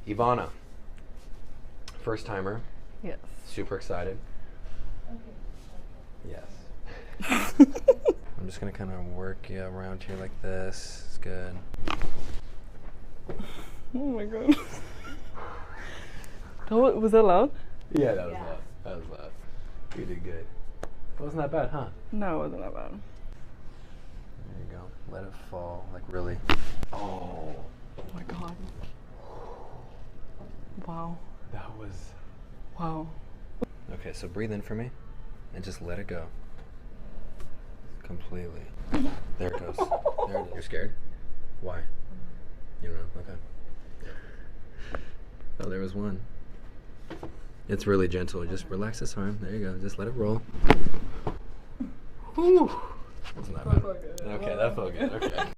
Ivana, first timer, Yes. super excited. Yes. I'm just gonna kind of work you around here like this. It's good. Oh my god. Was that loud? Yeah, that was loud. That was loud. You did good. It wasn't that bad, huh? No, it wasn't that bad. There you go. Let it fall, like really. Oh. Oh my god. Wow. That was. Wow. Okay, so breathe in for me, and just let it go. Completely. There it goes. There it is. You're scared? Why? You don't know? Okay. Oh, there was one. It's really gentle. Just relax this arm. There you go. Just let it roll. Whew. Wasn't that bad? Okay, that felt good. Okay.